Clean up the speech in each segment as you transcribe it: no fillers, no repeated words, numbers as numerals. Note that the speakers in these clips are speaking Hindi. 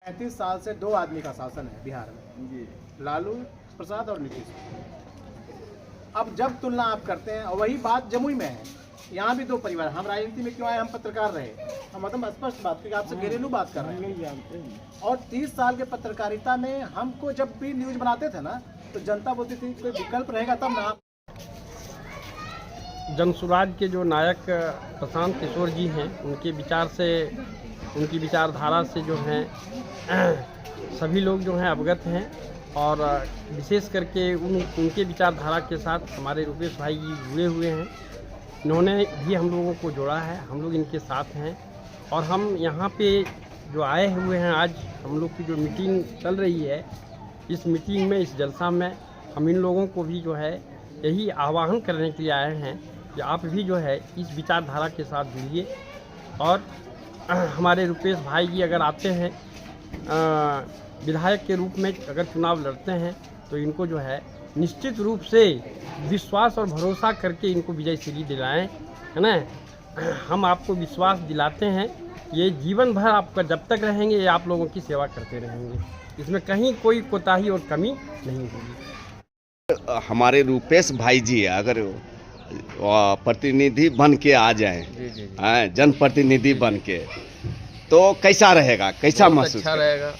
35 साल से दो आदमी का शासन है बिहार में जी, लालू प्रसाद और नीतीश। अब जब तुलना आप करते हैं, और वही बात जमुई में है, यहाँ भी दो परिवार। हम राजनीति में क्यों आए? हम पत्रकार रहे, हम मतलब स्पष्ट बात की, आपसे घरेलू बात कर रहे हैं। और 30 साल के पत्रकारिता में हमको जब भी न्यूज बनाते थे ना, तो जनता बोलती थी कोई विकल्प रहेगा तब ना। जनसुराज के जो नायक प्रशांत किशोर जी हैं, उनके विचार से, उनकी विचारधारा से जो हैं सभी लोग जो हैं अवगत हैं, और विशेष करके उनके विचारधारा के साथ हमारे रुपेश भाई जी जुड़े हुए हैं। इन्होंने भी हम लोगों को जोड़ा है, हम लोग इनके साथ हैं। और हम यहाँ पे जो आए हुए हैं, आज हम लोग की जो मीटिंग चल रही है, इस मीटिंग में, इस जलसा में हम इन लोगों को भी जो है यही आह्वान करने के लिए आए हैं कि आप भी जो है इस विचारधारा के साथ जुड़िए। और हमारे रुपेश भाई जी अगर आते हैं विधायक के रूप में, अगर चुनाव लड़ते हैं, तो इनको जो है निश्चित रूप से विश्वास और भरोसा करके इनको विजय श्री दिलाएं, है ना। हम आपको विश्वास दिलाते हैं, ये जीवन भर आपका जब तक रहेंगे, ये आप लोगों की सेवा करते रहेंगे, इसमें कहीं कोई कोताही और कमी नहीं होगी। हमारे रुपेश भाई जी अगर प्रतिनिधि बन के आ जाएं, जनप्रतिनिधि बन के, तो कैसा रहेगा, कैसा महसूस? अच्छा रहेगा,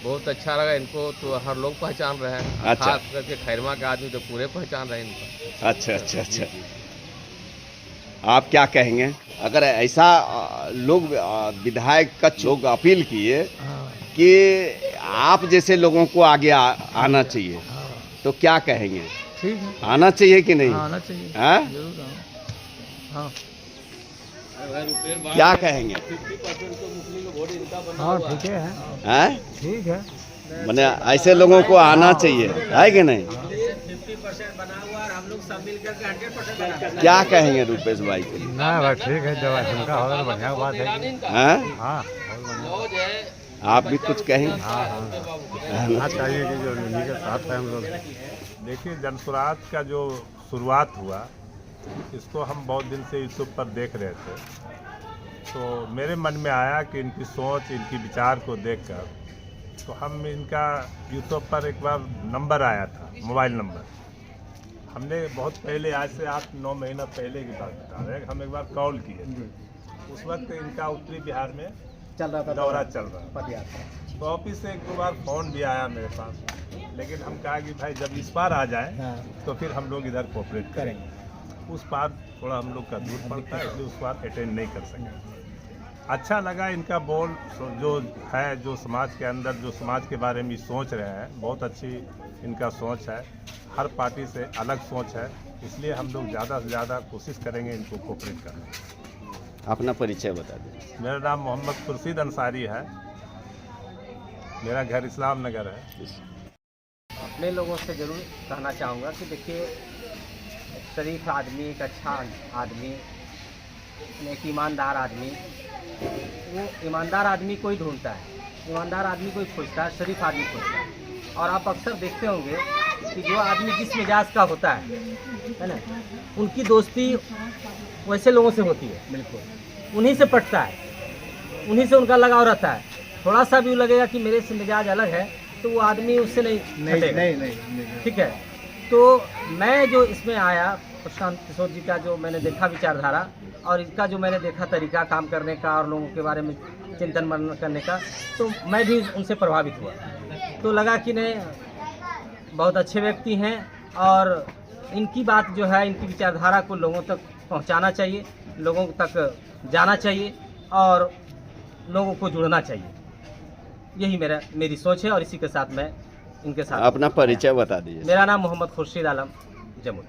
बहुत अच्छा लगा। इनको तो हर लोग पहचान रहे हैं, अच्छा। खास करके खैरमा के आदमी तो पूरे पहचान रहे हैं इनको। अच्छा अच्छा अच्छा, आप क्या कहेंगे? अगर ऐसा लोग विधायक का लोग अपील किए कि आप जैसे लोगों को आगे आना चाहिए, तो क्या कहेंगे? ठीक है, आना चाहिए कि नहीं? आना चाहिए, जरूर हाँ। क्या कहेंगे? हाँ ठीक है, हैं? ठीक है। मैंने ऐसे लोगों को आना चाहिए, है कि नहीं? 50% बना हुआ और हम लोग सब मिलकर के 100% क्या कहेंगे रुपेश भाई के लिए? ना भाई ठीक है, जब उनका होगा तो बढ़िया बात है। हैं? हाँ बहुत बढ़िया। आप भी कुछ कहेंगे? हाँ चाहिए कि जो उन्हीं के साथ है हम लोग। देखिए, जनसुराज का जो शुरुआत हुआ, इसको हम बहुत दिन से यूट्यूब पर देख रहे थे, तो मेरे मन में आया कि इनकी सोच, इनकी विचार को देखकर, तो हम इनका यूट्यूब पर एक बार नंबर आया था, मोबाइल नंबर। हमने बहुत पहले, आज से 8-9 महीना पहले की बात बता रहे हैं, हम एक बार कॉल किए। उस वक्त इनका उत्तरी बिहार में चल रहा था, दौरा चल रहा था। पदयात्रा। तो ऑफिस से 1-2 बार फ़ोन भी आया मेरे पास, लेकिन हम कहा कि भाई जब इस पार आ जाए तो फिर हम लोग इधर कोऑपरेट करेंगे। उस पार थोड़ा हम लोग का दूर पड़ता है, इसलिए उस पार अटेंड नहीं कर सके। अच्छा लगा इनका बोल, जो है, जो समाज के अंदर, जो समाज के बारे में सोच रहे हैं, बहुत अच्छी इनका सोच है। हर पार्टी से अलग सोच है, इसलिए हम लोग ज़्यादा से ज़्यादा कोशिश करेंगे इनको कोऑपरेट करने की। अपना परिचय बता दें। मेरा नाम मोहम्मद खुर्शीद अंसारी है, मेरा घर इस्लाम नगर है। अपने लोगों से ज़रूर कहना चाहूँगा कि देखिए, एक शरीफ आदमी, एक अच्छा आदमी, एक ईमानदार आदमी, वो ईमानदार आदमी को ही ढूंढता है, ईमानदार आदमी को ही खोजता है, शरीफ आदमी खोजता है। और आप अक्सर देखते होंगे कि जो आदमी जिस मिजाज का होता है ना, उनकी दोस्ती वैसे लोगों से होती है, बिल्कुल उन्हीं से पटता है, उन्हीं से उनका लगाव रहता है। थोड़ा सा भी लगेगा कि मेरे से मिजाज अलग है, तो वो आदमी उससे नहीं। ठीक है, तो मैं जो इसमें आया, प्रशांत किशोर जी का जो मैंने देखा विचारधारा, और इनका जो मैंने देखा तरीका काम करने का और लोगों के बारे में चिंतन मनन करने का, तो मैं भी उनसे प्रभावित हुआ। तो लगा कि नहीं, बहुत अच्छे व्यक्ति हैं, और इनकी बात जो है, इनकी विचारधारा को लोगों तक पहुंचाना चाहिए, लोगों तक जाना चाहिए, और लोगों को जुड़ना चाहिए। यही मेरी सोच है, और इसी के साथ मैं इनके साथ। अपना परिचय बता दीजिए। मेरा नाम मोहम्मद खुर्शीद आलम, जमुई।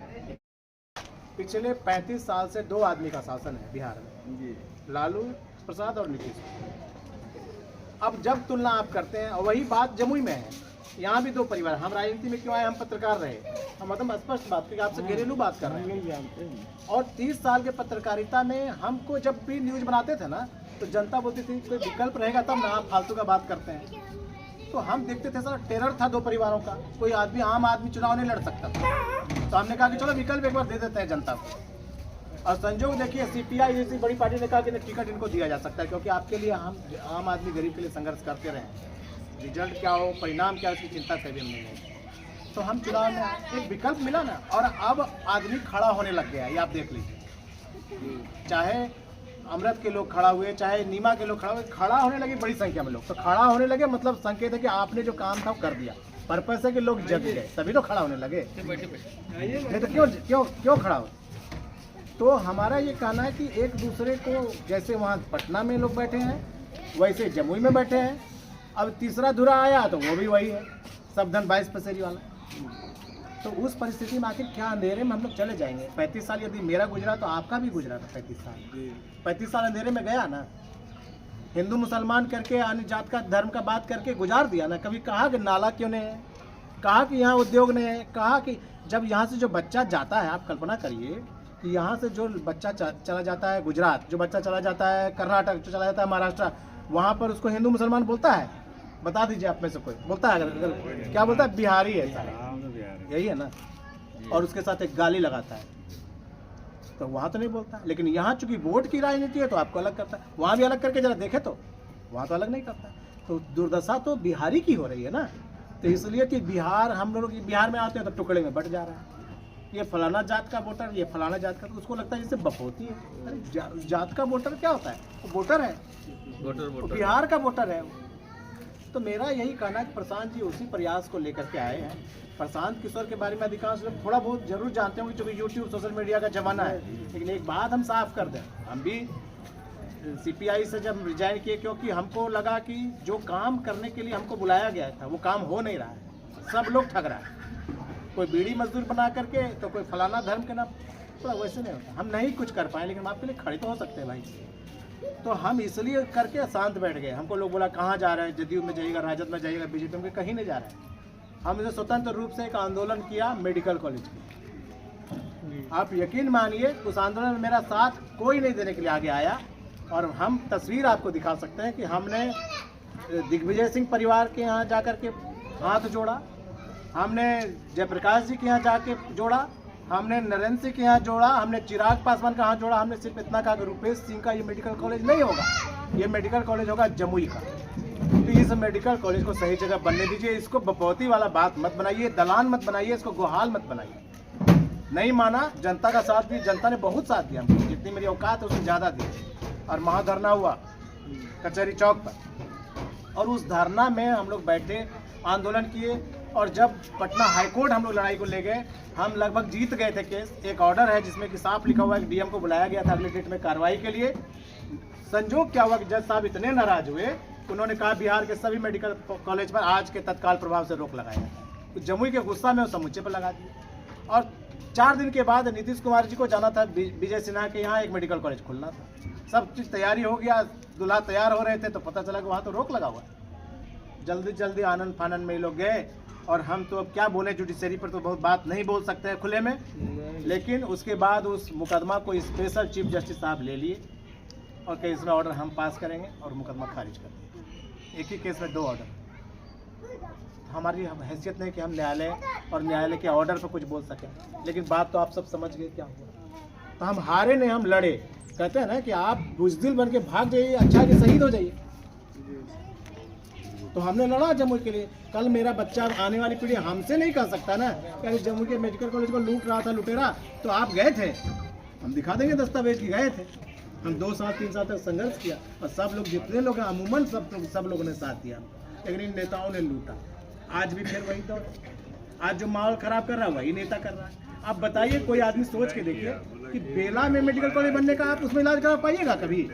पिछले 35 साल से दो आदमी का शासन है बिहार में जी, लालू प्रसाद और नीतीश। अब जब तुलना आप करते हैं, और वही बात जमुई में है, यहाँ भी दो परिवार। हम राजनीति में क्यों आए? हम पत्रकार रहे, हम मतलब स्पष्ट बात की, आपसे घरेलू बात कर रहे हैं। और 30 साल के पत्रकारिता में हमको जब भी न्यूज बनाते थे ना, तो जनता बोलती थी कोई विकल्प रहेगा तब ना, आप फालतू का बात करते हैं। तो हम देखते थे, सर टेरर था दो परिवारों का, कोई आदमी, आम आदमी चुनाव नहीं लड़ सकता था। तो हमने कहा कि चलो विकल्प एक बार दे देते हैं जनता को। और संजोग देखिए सीपीआई जैसी बड़ी पार्टी ने कहा कि टिकट इनको दिया जा सकता है, क्योंकि आपके लिए हम आम आदमी गरीब के लिए संघर्ष करते रहे। रिजल्ट क्या हो, परिणाम क्या हो, उसकी चिंता कभी हमने नहीं। तो हम चुनाव में एक विकल्प मिला ना, और अब आदमी खड़ा होने लग गया है, ये आप देख लीजिए। चाहे अमृत के लोग खड़ा हुए, चाहे नीमा के लोग खड़ा हुए, खड़ा होने लगे बड़ी संख्या में लोग। तो खड़ा होने लगे मतलब संकेत है कि आपने जो काम था वो कर दिया। पर्पस है कि लोग जग गए, तभी तो खड़ा होने लगे, नहीं तो क्यों क्यों क्यों खड़ा हो। तो हमारा ये कहना है कि एक दूसरे को, जैसे वहाँ पटना में लोग बैठे हैं वैसे जमुई में बैठे हैं। अब तीसरा धुरा आया तो वो भी वही है, सब धन 22 पसेरी वाला। तो उस परिस्थिति में आखिर क्या अंधेरे में हम लोग चले जाएंगे। 35 साल यदि मेरा गुजरा तो आपका भी गुजरा था 35 साल। 35 साल अंधेरे में गया ना, हिंदू मुसलमान करके, अन्य जात का धर्म का बात करके गुजार दिया ना। कभी कहा कि नाला क्यों नहीं है, कहा कि यहाँ उद्योग नहीं है, कहा कि जब यहाँ से जो बच्चा जाता है, आप कल्पना करिए कि यहाँ से जो बच्चा चला जाता है गुजरात, जो बच्चा चला जाता है कर्नाटक, जो चला जाता है महाराष्ट्र, वहाँ पर उसको हिंदू मुसलमान बोलता है? बता दीजिए आप में से कोई बोलता है? अगर क्या बोलता है? बिहारी है सारा, यही है ना। और उसके साथ एक गाली लगाता है, तो वहाँ तो नहीं बोलता है। लेकिन यहाँ चूंकि वोट की राजनीति है तो आपको अलग करता है, वहाँ भी अलग करके जरा देखे तो वहाँ तो अलग नहीं करता। तो दुर्दशा तो बिहारी की हो रही है ना। तो इसलिए कि बिहार, हम लोग बिहार में आते हैं तो टुकड़े में बट जा रहा है। ये फलाना जात का वोटर, ये फलाना जात का, तो उसको लगता है जैसे बपौती है। अरे जात का वोटर क्या होता है? वो वोटर है, वोटर बिहार का वोटर है। तो मेरा यही कहना है कि प्रशांत जी उसी प्रयास को लेकर के आए हैं। प्रशांत किशोर के बारे में अधिकांश लोग थोड़ा बहुत जरूर जानते होंगे, क्योंकि यूट्यूब सोशल मीडिया का जमाना है। लेकिन एक बात हम साफ कर दें, हम भी सीपीआई से जब रिजाइन किए, क्योंकि हमको लगा कि जो काम करने के लिए हमको बुलाया गया था वो काम हो नहीं रहा है। सब लोग ठग रहा है, कोई बीड़ी मजदूर बना करके, तो कोई फलाना धर्म के नाम, तो वैसे नहीं होता। हम नहीं कुछ कर पाए, लेकिन हम आपके लिए खड़े तो हो सकते हैं भाई। तो हम इसलिए करके शांत बैठ गए। हमको लोग बोला कहाँ जा रहे हैं, जदयू में जाइएगा, राजद में जाइएगा, बीजेपी में, कहीं नहीं जा रहे हैं। हमने स्वतंत्र रूप से एक आंदोलन किया मेडिकल कॉलेज की। आप यकीन मानिए उस आंदोलन में मेरा साथ कोई नहीं देने के लिए आगे आया। और हम तस्वीर आपको दिखा सकते हैं कि हमने दिग्विजय सिंह परिवार के यहाँ जाकर के हाथ जोड़ा, हमने जयप्रकाश जी के यहाँ जाके जोड़ा, हमने नरेंद्र सिंह के यहाँ जोड़ा, हमने चिराग पासवान का हाथ जोड़ा। हमने सिर्फ इतना कहा कि रुपेश सिंह का ये मेडिकल कॉलेज नहीं होगा, ये मेडिकल कॉलेज होगा जमुई का। तो इस मेडिकल कॉलेज को सही जगह बनने दीजिए। इसको बपौती वाला बात मत बनाइए, दलान मत बनाइए, इसको गोहाल मत बनाइए। नहीं माना, जनता का साथ भी, जनता ने बहुत साथ दिया हमको, जितनी मेरी औकात है उससे ज़्यादा दी। और महाधरना हुआ कचहरी चौक पर, और उस धरना में हम लोग बैठे, आंदोलन किए। और जब पटना हाईकोर्ट हम लोग लड़ाई को ले गए, हम लगभग जीत गए थे केस। एक ऑर्डर है जिसमें कि साफ लिखा हुआ है कि डीएम को बुलाया गया था अगले डेट में कार्रवाई के लिए। संजोग क्या हुआ कि जज साहब इतने नाराज हुए, उन्होंने कहा बिहार के सभी मेडिकल कॉलेज पर आज के तत्काल प्रभाव से रोक लगाया। तो जमुई के गुस्सा में वो समूचे पर लगा दिए। और 4 दिन के बाद नीतीश कुमार जी को जाना था विजय सिन्हा के यहाँ, एक मेडिकल कॉलेज खुलना था। सब चीज़ तैयारी हो गया, दूल्हा तैयार हो रहे थे, तो पता चला कि वहाँ तो रोक लगा हुआ है। जल्दी जल्दी आनंद फानंद में लोग गए। और हम तो अब क्या बोले, जुडिशरी पर तो बहुत बात नहीं बोल सकते हैं खुले में। लेकिन उसके बाद उस मुकदमा को स्पेशल चीफ जस्टिस साहब ले लिए और कहीं इसमें ऑर्डर हम पास करेंगे और मुकदमा खारिज कर देंगे। एक ही केस में 2 ऑर्डर। हमारी हैसियत नहीं कि हम न्यायालय और न्यायालय के ऑर्डर पर कुछ बोल सकें। लेकिन बात तो आप सब समझ गए क्या हुआ। तो हम हारे नहीं, हम लड़े। कहते हैं ना कि आप बुजदिल बन के भाग जाइए, अच्छा कि शहीद हो जाइए। तो हमने लड़ा जमुई के लिए। कल मेरा बच्चा, आने वाली पीढ़ी हमसे नहीं कह सकता ना कि जमुई के मेडिकल कॉलेज को लूट रहा था लुटेरा, तो आप गए थे, हम दिखा देंगे दस्तावेज की गए थे। हम 2 साल 3 साल तक संघर्ष किया और सब लोग, जितने लोग हैं अमूमन सब लोगों ने साथ दिया। लेकिन इन नेताओं ने लूटा। आज भी फिर वही दौर, आज जो माहौल खराब कर रहा है वही नेता कर रहा है। आप बताइए, कोई आदमी सोच के देखिए कि बेला में मेडिकल कॉलेज बनने का आप उसमें इलाज करा पाइएगा? कभी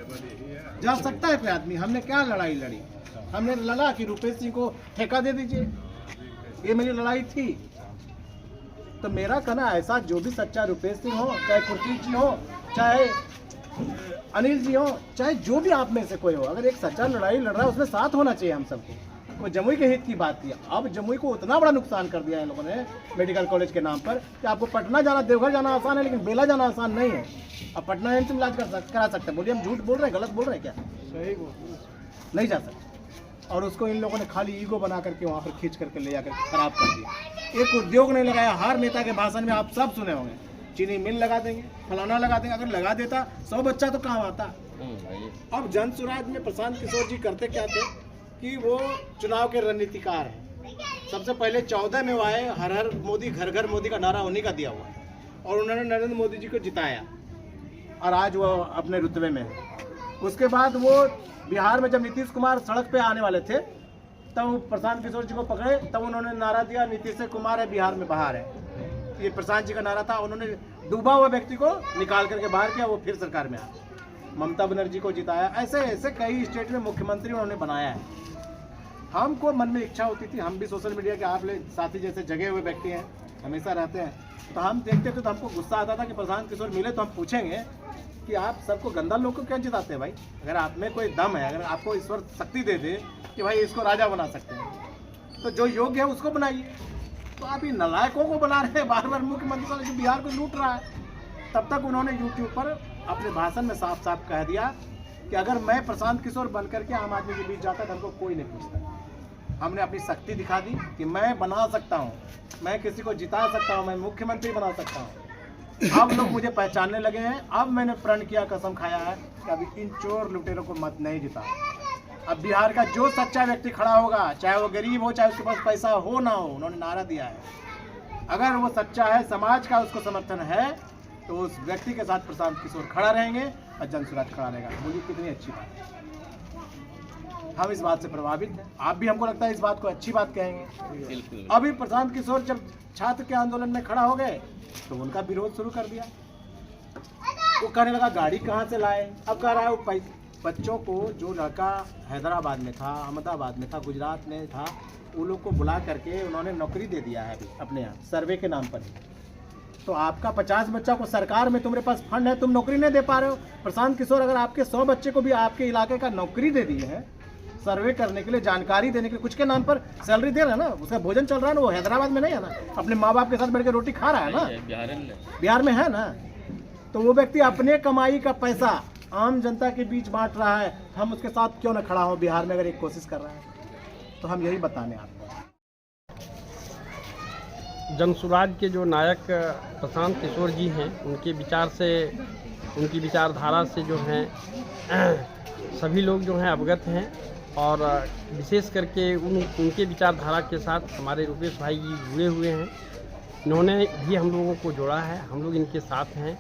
जा सकता है कोई आदमी? हमने क्या लड़ाई लड़ी? हमने लगा कि रुपेश सिंह को ठेका दे दीजिए, ये मेरी लड़ाई थी। तो मेरा कहना ऐसा, जो भी सच्चा रुपेश सिंह हो, चाहे खुर्शीद जी हो, चाहे अनिल जी हो, चाहे जो भी आप में से कोई हो, अगर एक सच्चा लड़ाई लड़ रहा है उसमें साथ होना चाहिए हम सबको। वो जमुई के हित की बात की। अब जमुई को उतना बड़ा नुकसान कर दिया है इन लोगों ने मेडिकल कॉलेज के नाम पर कि आपको पटना जाना, देवघर जाना आसान है, लेकिन बेला जाना आसान नहीं है। अब पटना एम्स में इलाज करा सकते हैं। बोलिए हम झूठ बोल रहे हैं, गलत बोल रहे हैं क्या? सही नहीं जा सकते। और उसको इन लोगों ने खाली ईगो बना करके वहाँ पर खींच करके ले जाकर खराब कर दिया। एक उद्योग नहीं लगाया। हर नेता के भाषण में आप सब सुने होंगे, चीनी मिल लगा देंगे, फलाना लगा देंगे। अगर लगा देता 100 बच्चा तो काम आता। अब जन स्वराज में प्रशांत किशोर जी करते क्या थे कि वो चुनाव के रणनीतिकार हैं। सबसे पहले 14 में वो आए, हर हर मोदी घर घर मोदी का नारा उन्हीं का दिया हुआ है और उन्होंने नरेंद्र मोदी जी को जिताया और आज वो अपने रुतबे में है। उसके बाद वो बिहार में जब नीतीश कुमार सड़क पे आने वाले थे तब प्रशांत किशोर जी को पकड़े, तब उन्होंने नारा दिया नीतीश कुमार है बिहार में बाहर है। ये प्रशांत जी का नारा था। उन्होंने डूबा हुआ व्यक्ति को निकाल करके बाहर किया, वो फिर सरकार में आया। ममता बनर्जी को जिताया। ऐसे ऐसे कई स्टेट में मुख्यमंत्री उन्होंने बनाया है। हमको मन में इच्छा होती थी, हम भी सोशल मीडिया के आप साथी जैसे जगे हुए व्यक्ति हैं, हमेशा रहते हैं, तो हम देखते थे तो हमको गुस्सा आता था कि प्रशांत किशोर मिले तो हम पूछेंगे कि आप सबको गंदा लोग को क्यों जिताते हैं भाई? अगर आप में कोई दम है, अगर आपको ईश्वर शक्ति दे दे कि भाई इसको राजा बना सकते हैं तो जो योग्य है उसको बनाइए। तो आप ये नालायकों को बना रहे हैं बार बार मुख्यमंत्री साहब जो बिहार को लूट रहा है। तब तक उन्होंने यूट्यूब पर अपने भाषण में साफ साफ कह दिया कि अगर मैं प्रशांत किशोर बन करके आम आदमी के बीच जाता तो हमको कोई नहीं पूछता। हमने अपनी शक्ति दिखा दी कि मैं बना सकता हूँ, मैं किसी को जिता सकता हूँ, मैं मुख्यमंत्री बना सकता हूँ। अब लोग मुझे पहचानने लगे हैं। अब मैंने प्रण किया, कसम खाया है कि अभी इन चोर लुटेरों को मत नहीं जिता। अब बिहार का जो सच्चा व्यक्ति खड़ा होगा, चाहे वो गरीब हो चाहे उसके पास पैसा हो ना हो, उन्होंने नारा दिया है, अगर वो सच्चा है, समाज का उसको समर्थन है, तो उस व्यक्ति के साथ प्रशांत किशोर खड़ा रहेंगे और जन स्वराज खड़ा रहेगा। बोलिए कितनी अच्छी बात है। हम इस बात से प्रभावित हैं। आप भी हमको लगता है इस बात को अच्छी बात कहेंगे। अभी प्रशांत किशोर जब छात्र के आंदोलन में खड़ा हो गए तो उनका विरोध शुरू कर दिया। वो कहने लगा गाड़ी कहाँ से लाए। अब कह रहा है वो बच्चों को, जो लड़का हैदराबाद में था, अहमदाबाद में था, गुजरात में था, वो लोग को बुला करके उन्होंने नौकरी दे दिया है अभी अपने यहाँ सर्वे के नाम पर ही। तो आपका 50 बच्चा को सरकार में तुम्हारे पास फंड है, तुम नौकरी नहीं दे पा रहे हो। प्रशांत किशोर अगर आपके 100 बच्चे को भी आपके इलाके का नौकरी दे दी है, सर्वे करने के लिए, जानकारी देने के लिए, कुछ के नाम पर सैलरी दे रहा है ना, उसका भोजन चल रहा है ना, वो हैदराबाद में नहीं है ना, अपने माँ बाप के साथ बैठ के रोटी खा रहा है ना, बिहार में है ना। तो वो व्यक्ति अपने कमाई का पैसा आम जनता के बीच बांट रहा है, हम उसके साथ क्यों ना खड़ा हो बिहार में अगर एक कोशिश कर रहा है। तो हम यही बताने आपको। जन स्वराज के जो नायक प्रशांत किशोर जी हैं, उनके विचार से, उनकी विचारधारा से जो हैं सभी लोग जो हैं अवगत हैं और विशेष करके उनके विचारधारा के साथ हमारे रुपेश भाई जी जुड़े हुए हैं। इन्होंने भी हम लोगों को जोड़ा है, हम लोग इनके साथ हैं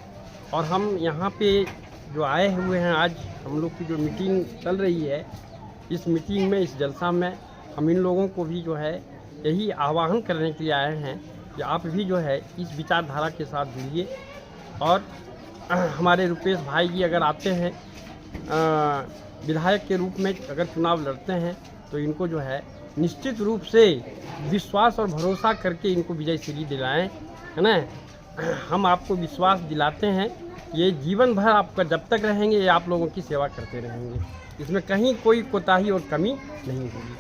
और हम यहाँ पे जो आए हुए हैं, आज हम लोग की जो मीटिंग चल रही है, इस मीटिंग में, इस जलसा में हम इन लोगों को भी जो है यही आह्वान करने के लिए आए हैं कि आप भी जो है इस विचारधारा के साथ जुड़िए। और हमारे रुपेश भाई जी अगर आते हैं विधायक के रूप में, अगर चुनाव लड़ते हैं तो इनको जो है निश्चित रूप से विश्वास और भरोसा करके इनको विजय श्री दिलाएं, है ना। हम आपको विश्वास दिलाते हैं, ये जीवन भर आपका जब तक रहेंगे ये आप लोगों की सेवा करते रहेंगे, इसमें कहीं कोई कोताही और कमी नहीं होगी।